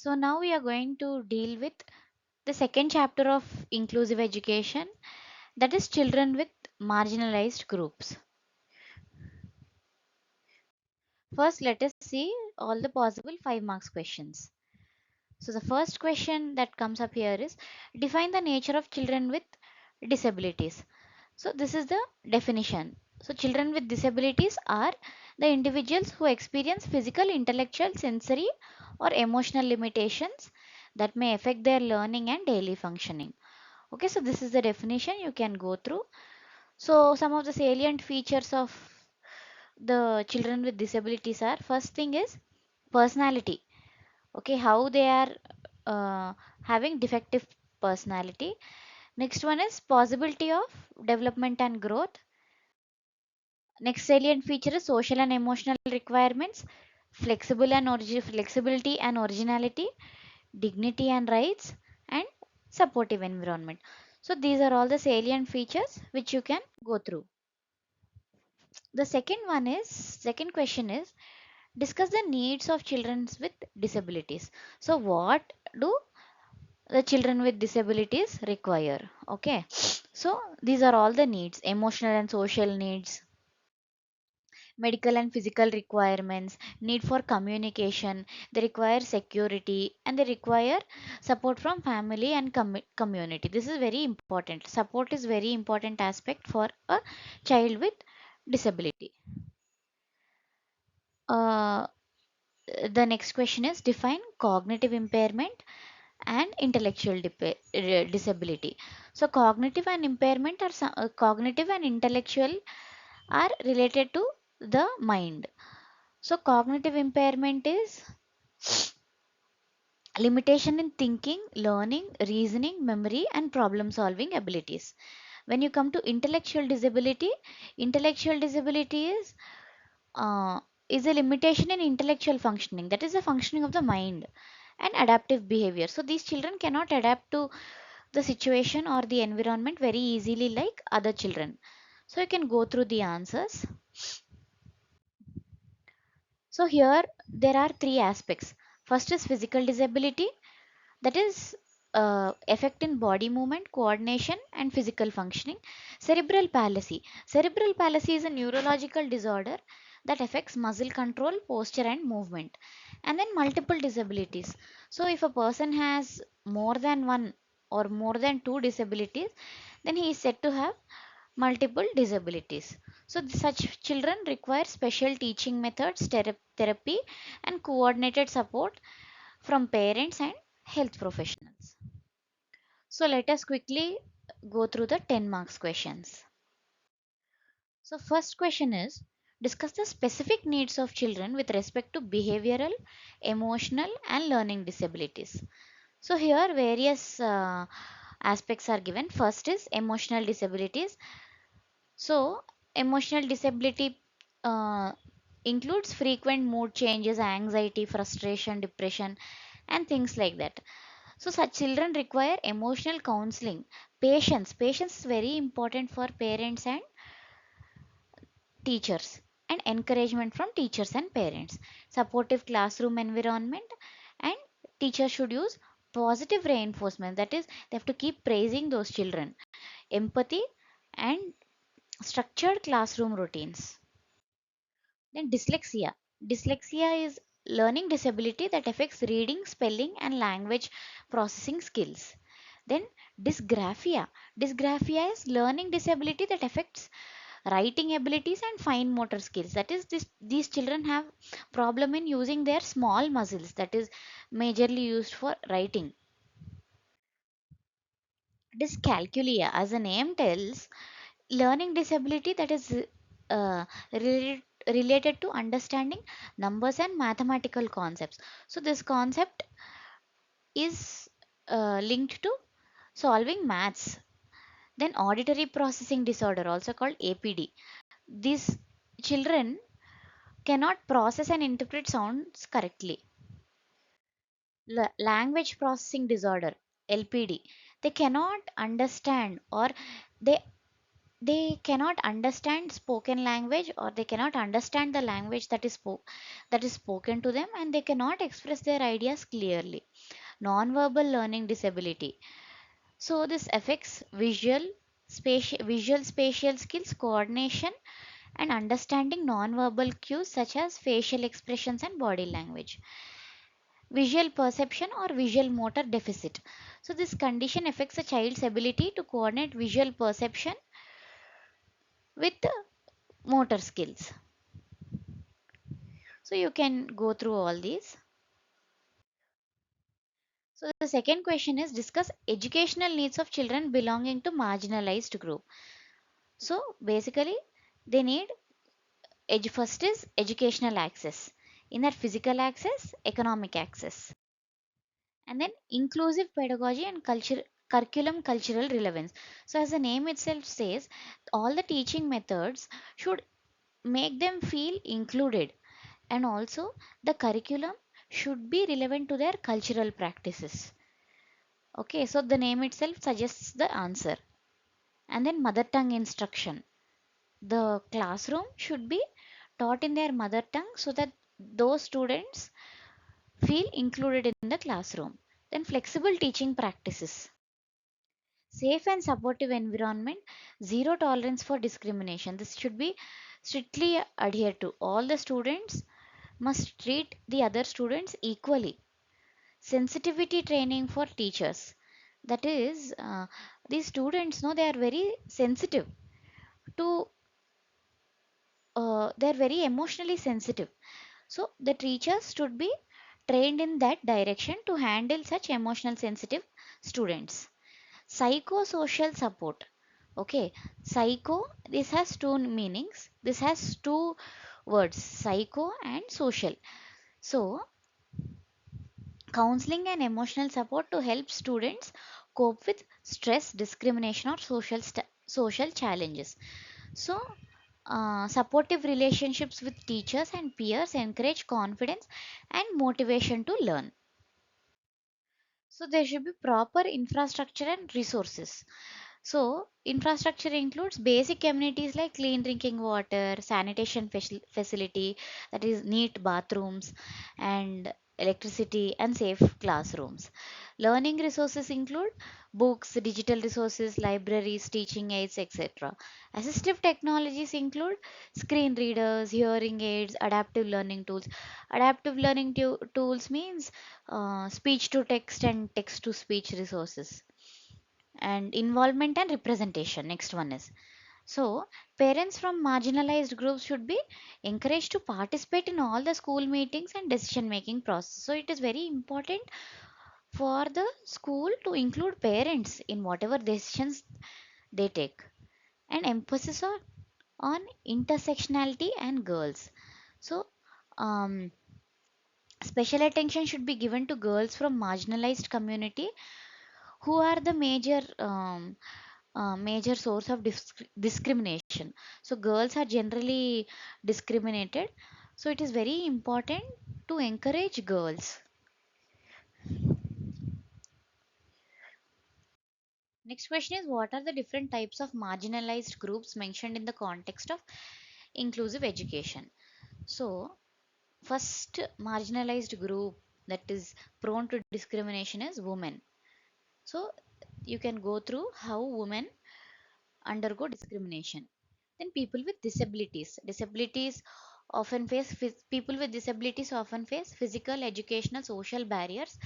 So now we are going to deal with the second chapter of inclusive education, that is children with marginalized groups. First, let us see all the possible 5 marks questions. So the first question that comes up here is define the nature of children with disabilities. So this is the definition. So children with disabilities are the individuals who experience physical, intellectual, sensory or emotional limitations that may affect their learning and daily functioning. Okay, so this is the definition you can go through. So some of the salient features of the children with disabilities are, first thing is personality. Okay, how they are having defective personality. Next one is possibility of development and growth. Next salient feature is social and emotional requirements, flexibility and originality, dignity and rights, and supportive environment. So these are all the salient features which you can go through. The second question is discuss the needs of children with disabilities. So what do the children with disabilities require? Okay, so these are all the needs: emotional and social needs, medical and physical requirements, need for communication, they require security, and they require support from family and community. This is very important. Support is very important aspect for a child with disability. uh, the next question is define cognitive impairment and intellectual disability. So cognitive and impairment are cognitive and intellectual are related to the mind. So cognitive impairment is limitation in thinking, learning, reasoning, memory, and problem solving abilities. When you come to intellectual disability uh, is a limitation in intellectual functioning, that is the functioning of the mind and adaptive behavior. So these children cannot adapt to the situation or the environment very easily like other children. So you can go through the answers. So here there are three aspects. First is physical disability, that is effect in body movement, coordination, and physical functioning. Cerebral palsy. Cerebral palsy is a neurological disorder that affects muscle control, posture, and movement. And then multiple disabilities. So if a person has more than one or more than two disabilities, then he is said to have multiple disabilities. So such children require special teaching methods, therapy, and coordinated support from parents and health professionals. So let us quickly go through the 10 marks questions. So first question is discuss the specific needs of children with respect to behavioral, emotional, and learning disabilities. So here various aspects are given. First is emotional disabilities. So emotional disability uh, includes frequent mood changes, anxiety, frustration, depression, and things like that. So such children require emotional counseling, patience. Patience is very important for parents and teachers, and encouragement from teachers and parents. Supportive classroom environment, and teachers should use positive reinforcement. That is, they have to keep praising those children. Empathy and structured classroom routines. Then dyslexia. Dyslexia is learning disability that affects reading, spelling, and language processing skills. Then dysgraphia. Dysgraphia is learning disability that affects writing abilities and fine motor skills. That is, these children have problem in using their small muscles, that is majorly used for writing. Dyscalculia, as the name tells, learning disability that is related to understanding numbers and mathematical concepts. So this concept is linked to solving maths. Then auditory processing disorder, also called APD. These children cannot process and interpret sounds correctly. Language processing disorder, LPD. They cannot understand, or they they cannot understand spoken language, or they cannot understand the language that is spoken to them, and they cannot express their ideas clearly. Non-verbal learning disability. So this affects visual spatial skills, coordination, and understanding non-verbal cues such as facial expressions and body language. Visual perception or visual motor deficit. So this condition affects a child's ability to coordinate visual perception with motor skills. So you can go through all these. So the second question is, discuss educational needs of children belonging to marginalized group. So basically they need first is educational access, in that physical access, economic access, and then inclusive pedagogy and curriculum cultural relevance. So as the name itself says, all the teaching methods should make them feel included, and also the curriculum should be relevant to their cultural practices. Okay, so the name itself suggests the answer. And then mother tongue instruction, the classroom should be taught in their mother tongue so that those students feel included in the classroom. Then flexible teaching practices, safe and supportive environment, zero tolerance for discrimination. This should be strictly adhered to. All the students must treat the other students equally. Sensitivity training for teachers. That is, these students know they are very sensitive to, they are very emotionally sensitive. So the teachers should be trained in that direction to handle such emotional sensitive students. Psychosocial support. Okay, psycho, this has two meanings. This has two words, psycho and social. So counseling and emotional support to help students cope with stress, discrimination, or social challenges. So supportive relationships with teachers and peers encourage confidence and motivation to learn. So there should be proper infrastructure and resources. So infrastructure includes basic amenities like clean drinking water, sanitation facility, that is neat bathrooms, and electricity and safe classrooms. Learning resources include books, digital resources, libraries, teaching aids, etc. Assistive technologies include screen readers, hearing aids, adaptive learning tools. Adaptive learning tools means speech to text and text to speech resources. And involvement and representation, next one is, so parents from marginalized groups should be encouraged to participate in all the school meetings and decision making process. So it is very important for the school to include parents in whatever decisions they take. And emphasis on intersectionality and girls. So um, special attention should be given to girls from marginalized community who are the major source of discrimination. So girls are generally discriminated, so it is very important to encourage girls. Next question is, what are the different types of marginalized groups mentioned in the context of inclusive education? So first marginalized group that is prone to discrimination is women. So you can go through how women undergo discrimination. Then people with disabilities. People with disabilities often face physical, educational, social barriers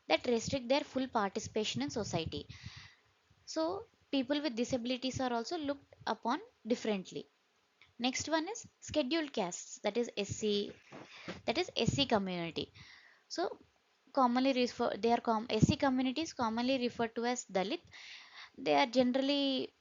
that restrict their full participation in society. So people with disabilities are also looked upon differently. Next one is scheduled castes, that is SC community. So SC communities commonly referred to as Dalit. They are generally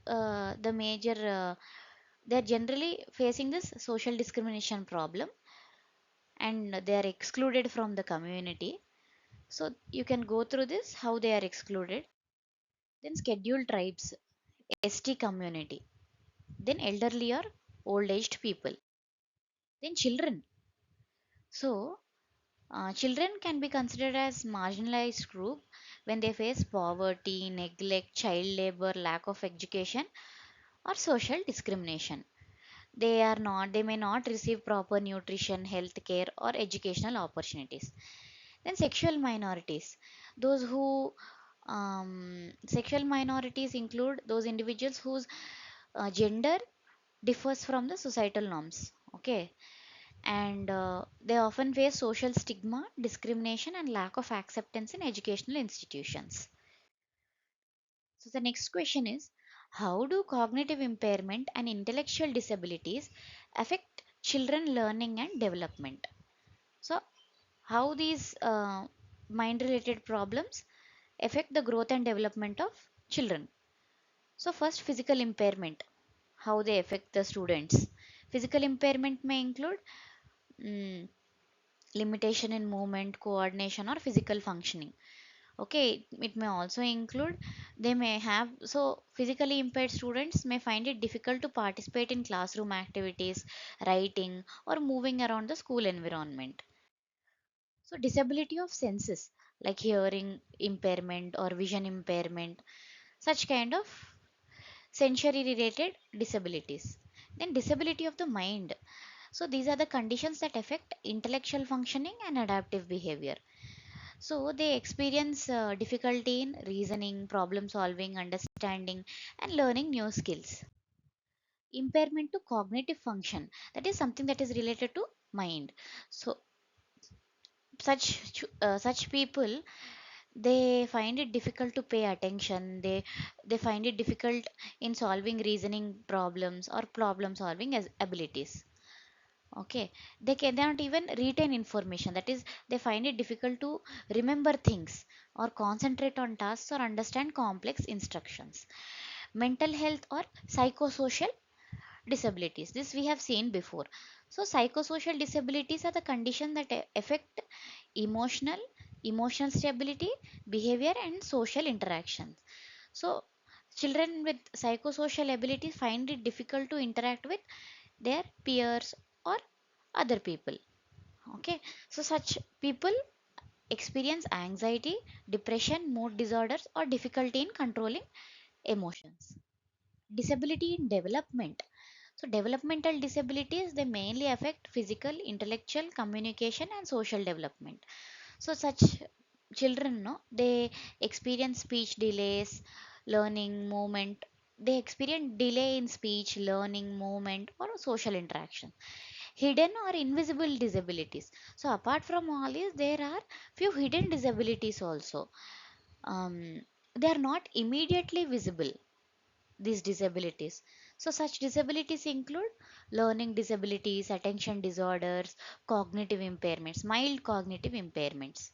the major they are generally facing this social discrimination problem, and they are excluded from the community. So you can go through this how they are excluded. Then scheduled tribes, ST community. Then elderly or old aged people. Then children. So children can be considered as marginalized group when they face poverty, neglect, child labor, lack of education, or social discrimination. They may not receive proper nutrition, health care, or educational opportunities. Then those who sexual minorities include those individuals whose gender differs from the societal norms. Okay, and they often face social stigma, discrimination, and lack of acceptance in educational institutions. So the next question is, how do cognitive impairment and intellectual disabilities affect children learning and development? So how these mind related problems affect the growth and development of children. So first, physical impairment, how they affect the students. Physical impairment may include mm, limitation in movement, coordination, or physical functioning. Okay, it may also include they may have so physically impaired students may find it difficult to participate in classroom activities, writing, or moving around the school environment. So disability of senses like hearing impairment or vision impairment, such kind of sensory related disabilities. Then disability of the mind. So these are the conditions that affect intellectual functioning and adaptive behavior. So they experience difficulty in reasoning, problem solving, understanding, and learning new skills. Impairment to cognitive function, that is something that is related to mind. So such people, they find it difficult to pay attention. They find it difficult in solving reasoning problems or problem solving as abilities. Okay, they cannot even retain information, that is they find it difficult to remember things or concentrate on tasks or understand complex instructions. Mental health or psychosocial disabilities, this we have seen before. So psychosocial disabilities are the condition that affect emotional emotional stability, behavior, and social interactions. So children with psychosocial abilities find it difficult to interact with their peers or other people. Okay, so such people experience anxiety, depression, mood disorders, or difficulty in controlling emotions. Disability in development. So developmental disabilities, they mainly affect physical, intellectual, communication, and social development. So such children, no, they experience speech delays, learning, movement. They experience delay in speech, learning, movement, or social interaction. Hidden or invisible disabilities. So apart from all this, there are few hidden disabilities also. Um, they are not immediately visible, these disabilities. So such disabilities include learning disabilities, attention disorders, cognitive impairments, mild cognitive impairments.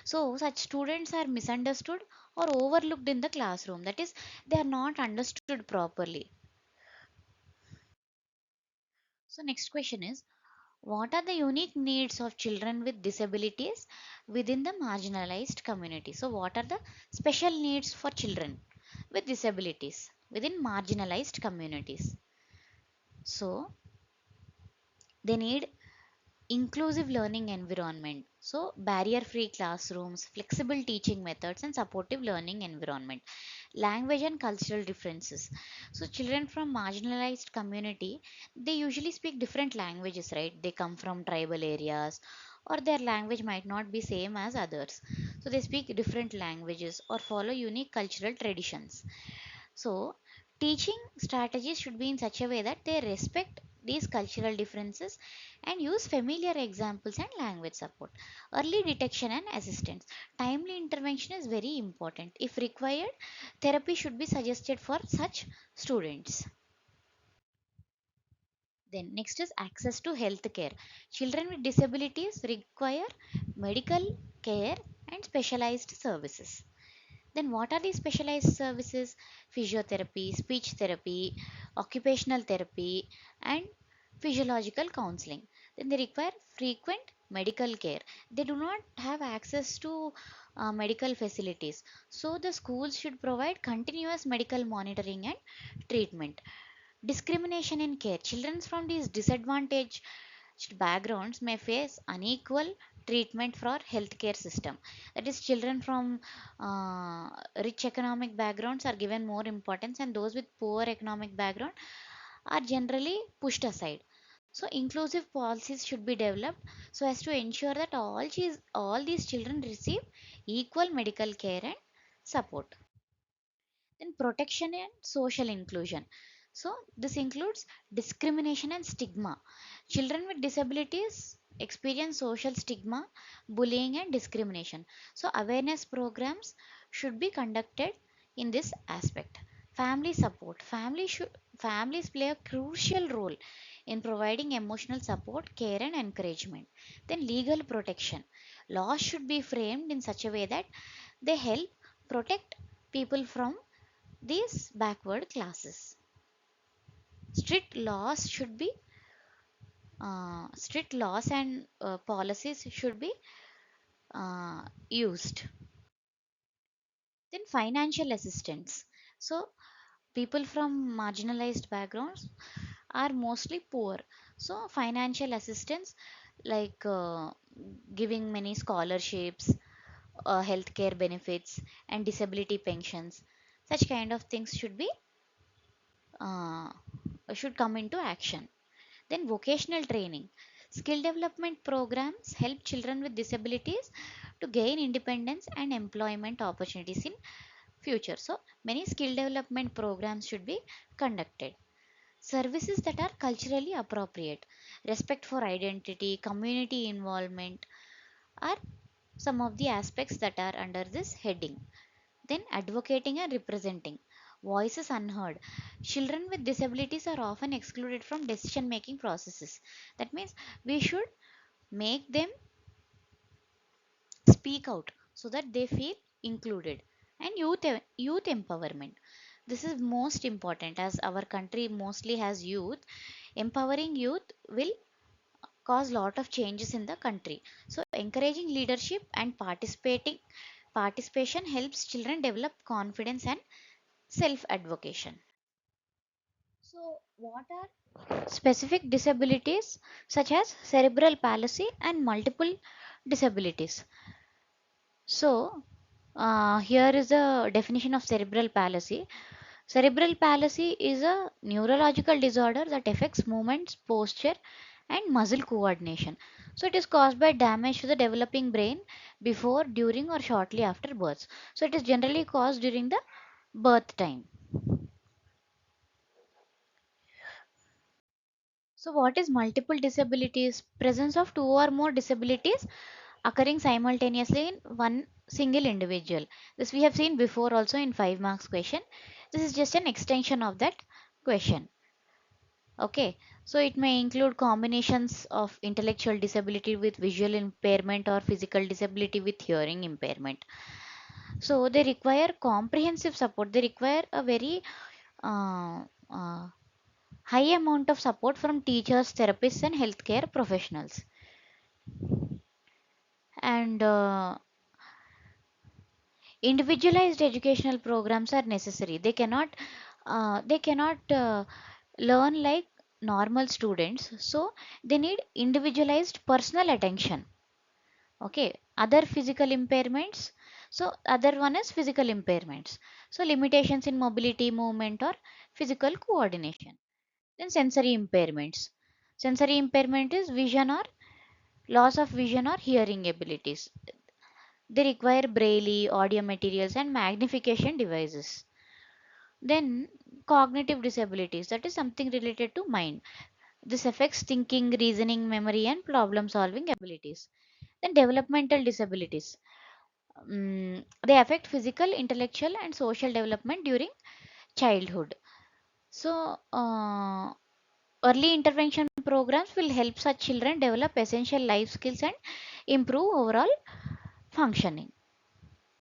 So such students are misunderstood or overlooked in the classroom. That is, they are not understood properly. So next question is, what are the unique needs of children with disabilities within the marginalized community? So what are the special needs for children with disabilities within marginalized communities? So they need inclusive learning environment, so barrier free classrooms, flexible teaching methods, and supportive learning environment. Language and cultural differences. So children from marginalized community, they usually speak different languages, right? They come from tribal areas, or their language might not be same as others, so they speak different languages or follow unique cultural traditions. So, teaching strategies should be in such a way that they respect these cultural differences and use familiar examples and language support. Early detection and assistance. Timely intervention is very important. If required, therapy should be suggested for such students. Then, next is access to health care. Children with disabilities require medical care and specialized services. Then, what are these specialized services? Physiotherapy, speech therapy, occupational therapy, and physiological counseling. Then, they require frequent medical care. They do not have access to medical facilities. So, the schools should provide continuous medical monitoring and treatment. Discrimination in care. Children from these disadvantaged backgrounds may face unequal treatment for healthcare system. That is, children from rich economic backgrounds are given more importance, and those with poor economic background are generally pushed aside. So inclusive policies should be developed so as to ensure that all these children receive equal medical care and support. Then protection and social inclusion. So this includes discrimination and stigma. Children with disabilities experience social stigma, bullying and discrimination. So awareness programs should be conducted in this aspect. Family support. Families play a crucial role in providing emotional support, care and encouragement. Then legal protection. Laws should be framed in such a way that they help protect people from these backward classes. Strict laws should be strict laws and policies should be used. Then financial assistance. So people from marginalized backgrounds are mostly poor. So financial assistance like giving many scholarships, healthcare benefits, and disability pensions, such kind of things uh, should come into action. Then vocational training. Skill development programs help children with disabilities to gain independence and employment opportunities in future. So many skill development programs should be conducted. Services that are culturally appropriate, respect for identity, community involvement are some of the aspects that are under this heading. Then advocating and representing. Voices unheard. Children with disabilities are often excluded from decision making processes. That means we should make them speak out so that they feel included. And youth empowerment. This is most important as our country mostly has youth. Empowering youth will cause lot of changes in the country. So encouraging leadership and participating participation helps children develop confidence and self advocation. So, what are specific disabilities such as cerebral palsy and multiple disabilities? So, here is a definition of cerebral palsy. Cerebral palsy is a neurological disorder that affects movements, posture, and muscle coordination. So, it is caused by damage to the developing brain before, during, or shortly after birth. So, it is generally caused during the birth time. So, what is multiple disabilities? Presence of two or more disabilities occurring simultaneously in one single individual. This we have seen before also in 5 marks question. This is just an extension of that question. Okay, so it may include combinations of intellectual disability with visual impairment or physical disability with hearing impairment. So they require comprehensive support. They require a very uh, uh, high amount of support from teachers, therapists, and healthcare professionals. And individualized educational programs are necessary. They cannot learn like normal students. So they need individualized personal attention. Okay, other physical impairments. So other one is physical impairments. So limitations in mobility, movement, or physical coordination. Then sensory impairments. Sensory impairment is vision or loss of vision or hearing abilities. They require braille, audio materials, and magnification devices. Then cognitive disabilities, that is something related to mind. This affects thinking, reasoning, memory, and problem solving abilities. Then developmental disabilities. They affect physical, intellectual, and social development during childhood. So, early intervention programs will help such children develop essential life skills and improve overall functioning.